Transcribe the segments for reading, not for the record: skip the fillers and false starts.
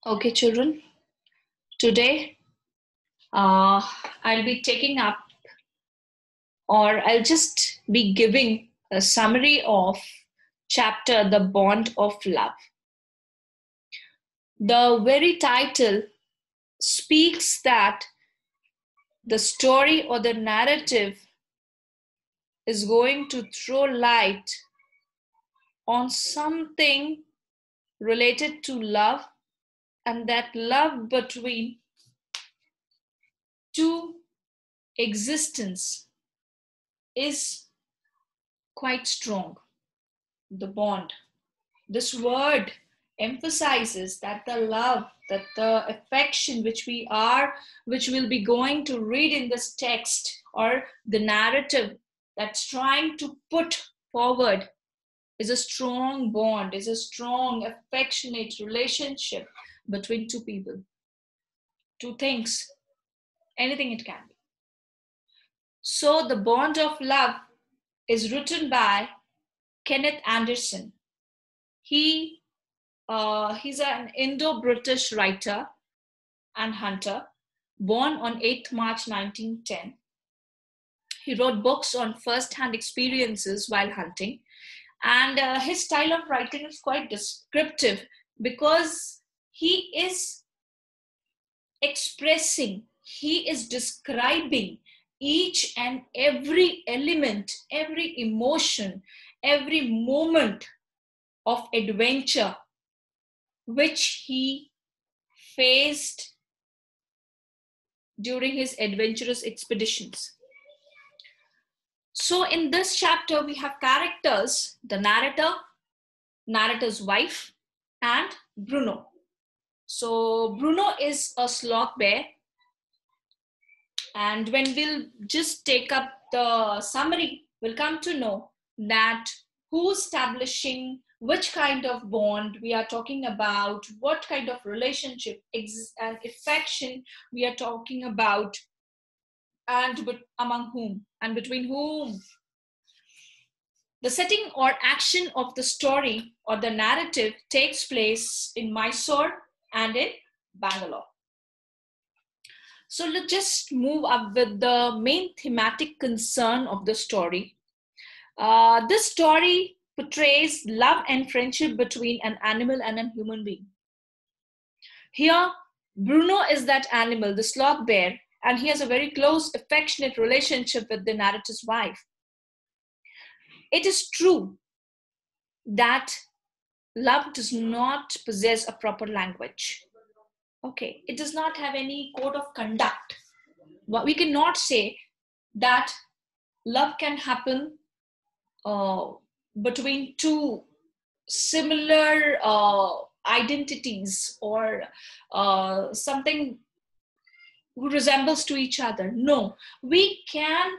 Okay, children, today uh, I'll be taking up or I'll just be giving a summary of chapter The Bond of Love. The very title speaks that the story or the narrative is going to throw light on something related to love, and that love between two existence is quite strong. The bond. This word emphasizes that the love, that the affection which we'll be going to read in this text, or the narrative that's trying to put forward, is a strong bond, is a strong, affectionate relationship between two people, two things, anything it can be. So, The Bond of Love is written by Kenneth Anderson. He's an Indo-British writer and hunter, born on 8th March 1910. He wrote books on first-hand experiences while hunting, and his style of writing is quite descriptive because he is expressing, he is describing each and every element, every emotion, every moment of adventure which he faced during his adventurous expeditions. So in this chapter, we have characters, the narrator, narrator's wife, and Bruno. So Bruno is a sloth bear. And when we'll just take up the summary, we'll come to know that who's establishing which kind of bond we are talking about, what kind of relationship and affection we are talking about, and among whom and between whom. The setting or action of the story or the narrative takes place in Mysore and in Bangalore. So let's just move up with the main thematic concern of the story. This story portrays love and friendship between an animal and a human being. Here, Bruno is that animal, the sloth bear, and he has a very close, affectionate relationship with the narrator's wife. It is true that love does not possess a proper language. Okay, it does not have any code of conduct. We cannot say that love can happen between two similar identities or something who resembles to each other. No, we can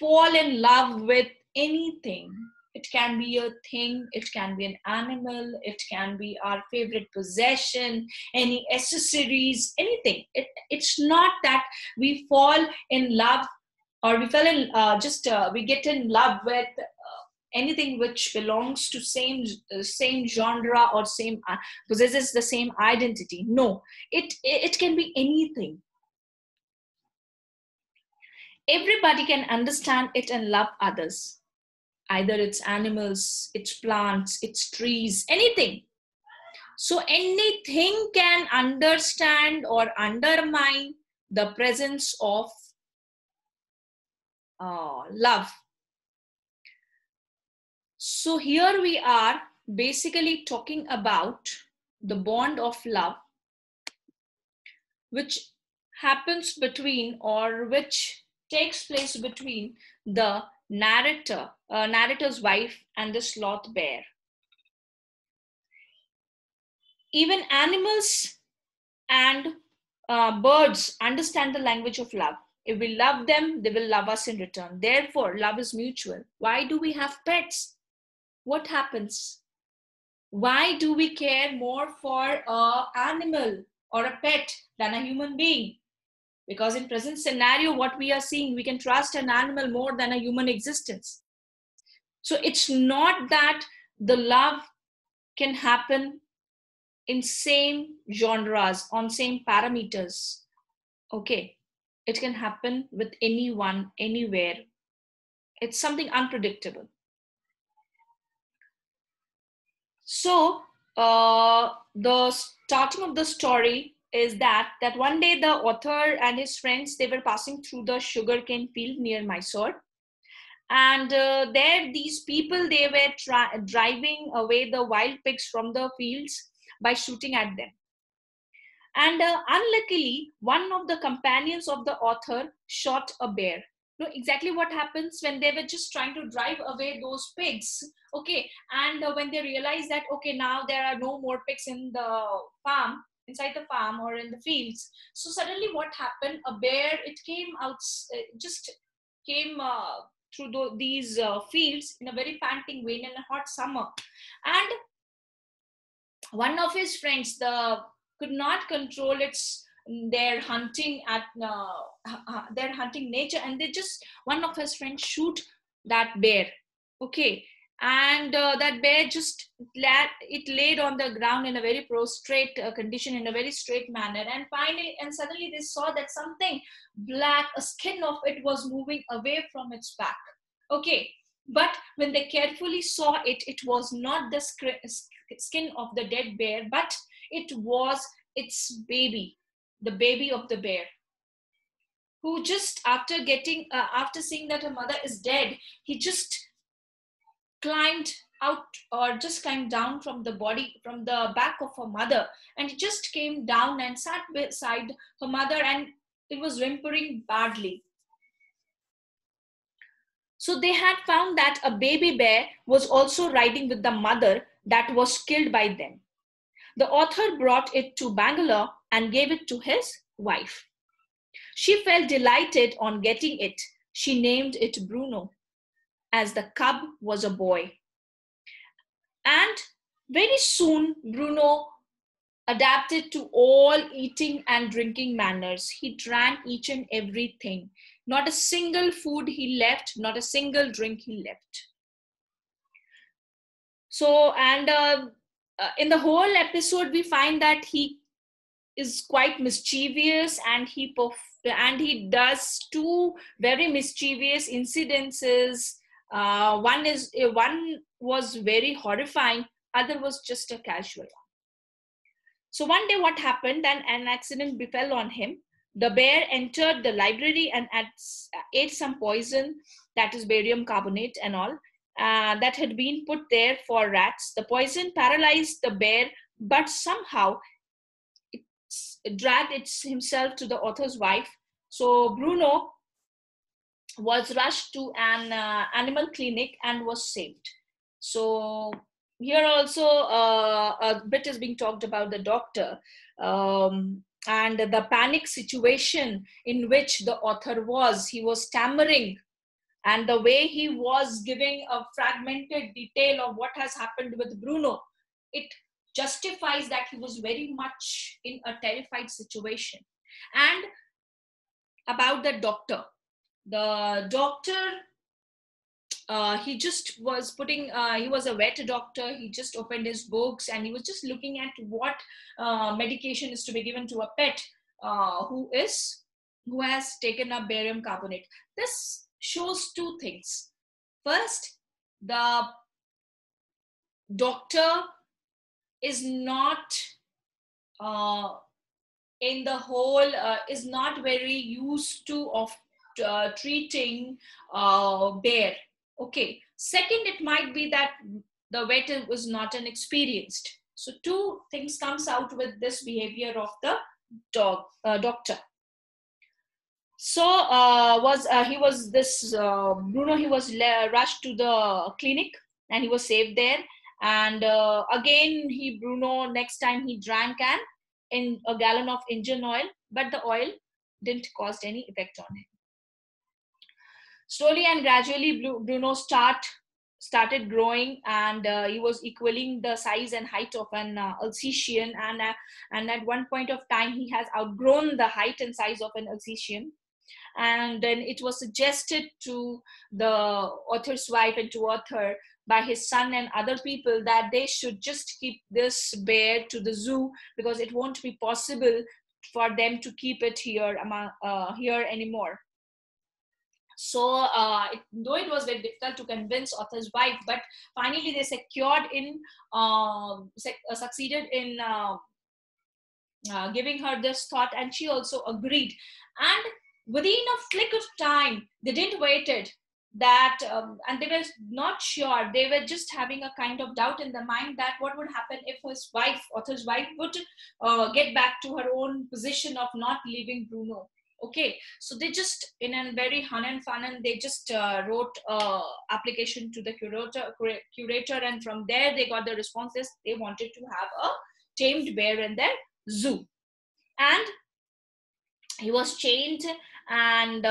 fall in love with anything. It can be a thing, it can be an animal, it can be our favorite possession, any accessories, anything. It's not that we fall in love or we fell in we get in love with anything which belongs to same genre or same possesses the same identity. No, it can be anything. Everybody can understand it and love others. Either it's animals, it's plants, it's trees, anything. So anything can understand or undermine the presence of love. So here we are basically talking about the bond of love, which happens between or which takes place between the narrator's wife and the sloth bear. Even animals and birds understand the language of love. If we love them, they will love us in return. Therefore, love is mutual. Why do we have pets? What happens? Why do we care more for an animal or a pet than a human being? Because in present scenario, what we are seeing, we can trust an animal more than a human existence. So it's not that the love can happen in same genres, on same parameters. Okay, it can happen with anyone, anywhere. It's something unpredictable. So the starting of the story is that one day the author and his friends, they were passing through the sugarcane field near Mysore, and there these people, they were driving away the wild pigs from the fields by shooting at them. And unluckily, one of the companions of the author shot a bear. You know exactly what happens when they were just trying to drive away those pigs. Okay, and when they realized that, okay, now there are no more pigs in the farm, inside the farm or in the fields. So suddenly, what happened? A bear, it came out, just came through these fields in a very panting way in a hot summer, and one of his friends, the could not control its their hunting at their hunting nature, and they just, one of his friends shoot that bear. Okay, and that bear just it laid on the ground in a very prostrate condition, in a very straight manner, and finally and suddenly they saw that something black, a skin of it, was moving away from its back. Okay, but when they carefully saw it, it was not the skin of the dead bear, but it was its baby, the baby of the bear, who just after getting after seeing that her mother is dead, he just climbed out, or just climbed down from the body, from the back of her mother, and he just came down and sat beside her mother, and it was whimpering badly. So they had found that a baby bear was also riding with the mother that was killed by them. The author brought it to Bangalore and gave it to his wife. She felt delighted on getting it. She named it Bruno, as the cub was a boy. And very soon, Bruno adapted to all eating and drinking manners. He drank each and everything. Not a single food he left, not a single drink he left. So, and in the whole episode, we find that he is quite mischievous, and he does two very mischievous incidences. One was very horrifying, other was just a casual one. So one day what happened, and an accident befell on him. The bear entered the library and ate some poison, that is barium carbonate and all, that had been put there for rats. The poison paralyzed the bear, but somehow dragged himself to the author's wife. So Bruno was rushed to an animal clinic and was saved. So here also a bit is being talked about the doctor, and the panic situation in which the author was. He was stammering, and the way he was giving a fragmented detail of what has happened with Bruno, it justifies that he was very much in a terrified situation. And about the doctor, he just was putting, he was a vet doctor. He just opened his books and he was just looking at what medication is to be given to a pet who has taken up barium carbonate. This shows two things. First, the doctor is not in the whole is not very used to of treating bear. Okay. Second, it might be that the vet was not an experienced. So two things comes out with this behavior of the doctor. So he was this Bruno. He was rushed to the clinic and he was saved there. And again, Bruno next time he drank in a gallon of engine oil, but the oil didn't cause any effect on him. Slowly and gradually, Bruno started growing, and he was equaling the size and height of an Alsatian. And at one point of time, he has outgrown the height and size of an Alsatian. And then it was suggested to the author's wife and to author by his son and other people that they should just keep this bear to the zoo, because it won't be possible for them to keep it here here anymore. So though it was very difficult to convince author's wife, but finally they succeeded in giving her this thought, and she also agreed. And within a flick of time, they didn't waited that, and they were not sure. They were just having a kind of doubt in their mind that what would happen if his wife, author's wife, would get back to her own position of not leaving Bruno. Okay, so they just, in a very fun and fun, and they just wrote application to the curator, and from there they got the responses. They wanted to have a tamed bear in their zoo, and he was chained, and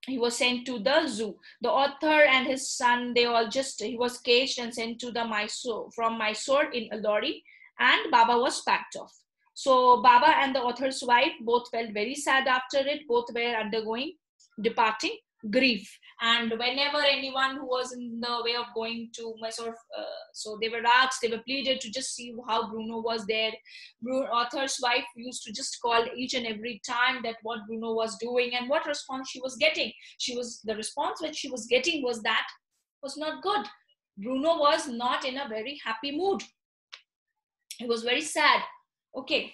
he was sent to the zoo. The author and his son, he was caged and sent to the Mysore in Alori, and Baba was packed off. So Baba and the author's wife both felt very sad after it. Both were undergoing departing grief. And whenever anyone who was in the way of going to Mysore, so they were asked, they were pleaded to just see how Bruno was there. Author's wife used to just call each and every time that what Bruno was doing and what response she was getting. The response which she was getting was that was not good. Bruno was not in a very happy mood. He was very sad. Okay,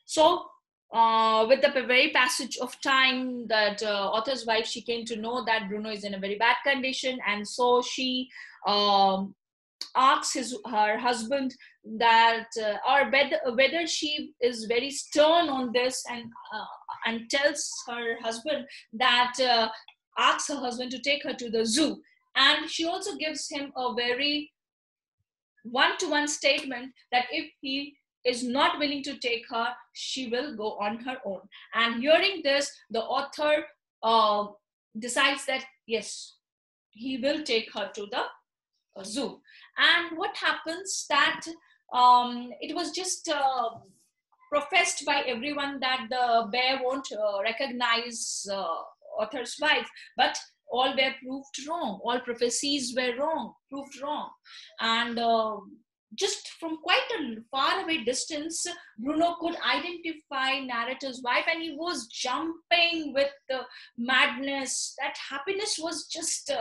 so with the very passage of time, that author's wife, she came to know that Bruno is in a very bad condition, and so she asks her husband that, or whether she is very stern on this, and tells her husband that, asks her husband to take her to the zoo, and she also gives him a very one-to-one statement that if he is not willing to take her, she will go on her own. And hearing this, the author decides that yes, he will take her to the zoo. And what happens that it was just professed by everyone that the bear won't recognize author's wife, but all were proved wrong. All prophecies were proved wrong. And just from quite a far away distance, Bruno could identify narrator's wife, and he was jumping with the madness. That happiness was just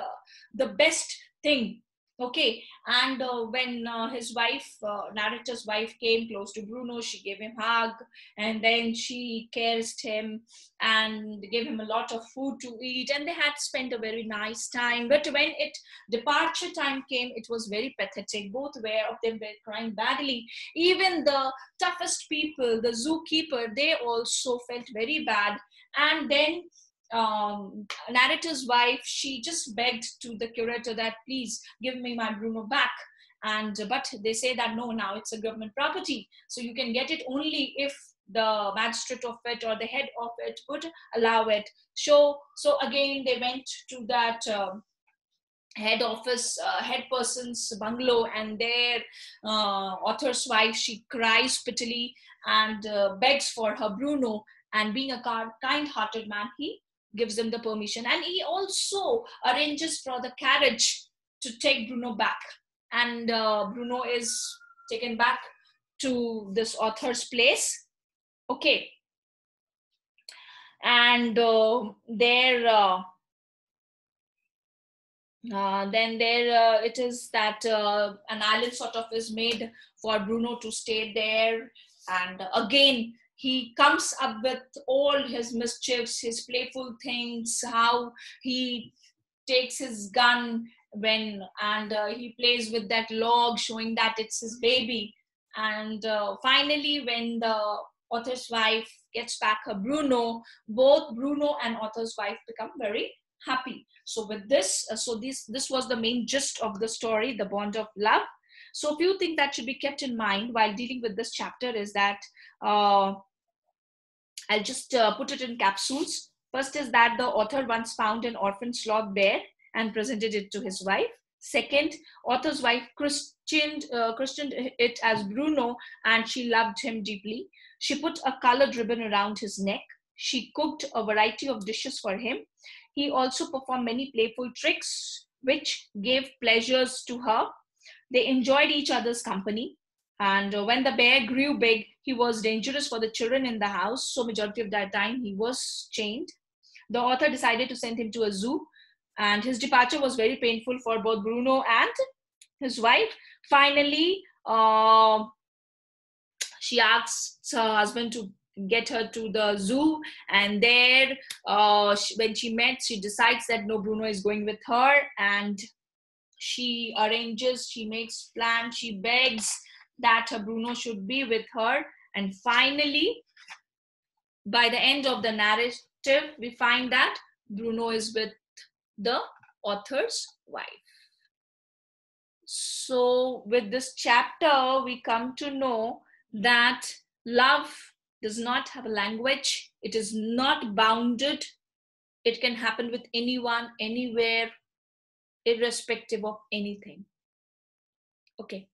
the best thing. Okay, and when his wife, narrator's wife, came close to Bruno, she gave him a hug, and then she caressed him and gave him a lot of food to eat, and they had spent a very nice time. But when departure time came, it was very pathetic. Both of them were crying badly. Even the toughest people, the zookeeper, they also felt very bad. And then narrator's wife, she just begged to the curator that please give me my Bruno back, but they say that no, now it's a government property, so you can get it only if the magistrate of it or the head of it would allow it. So again they went to that head person's bungalow, and there author's wife, she cries prettily and begs for her Bruno, and being a kind-hearted man, he gives them the permission, and he also arranges for the carriage to take Bruno back, and Bruno is taken back to this author's place. Okay, and then there it is that an island sort of is made for Bruno to stay there, and again he comes up with all his mischiefs, his playful things, how he takes his gun and he plays with that log, showing that it's his baby. And finally, when the author's wife gets back her Bruno, both Bruno and author's wife become very happy. So with this, this was the main gist of the story, the bond of love. So a few things that should be kept in mind while dealing with this chapter is that I'll just put it in capsules. First is that the author once found an orphan sloth bear and presented it to his wife. Second, author's wife christened it as Bruno, and she loved him deeply. She put a colored ribbon around his neck. She cooked a variety of dishes for him. He also performed many playful tricks which gave pleasures to her. They enjoyed each other's company. And when the bear grew big, he was dangerous for the children in the house. So majority of that time he was chained. The author decided to send him to a zoo, and his departure was very painful for both Bruno and his wife. Finally, she asks her husband to get her to the zoo, and there, when she met, she decides that no, Bruno is going with her, and she arranges, she makes plans, she begs that her Bruno should be with her. And finally, by the end of the narrative, we find that Bruno is with the author's wife. So with this chapter, we come to know that love does not have a language. It is not bounded. It can happen with anyone, anywhere, irrespective of anything. Okay.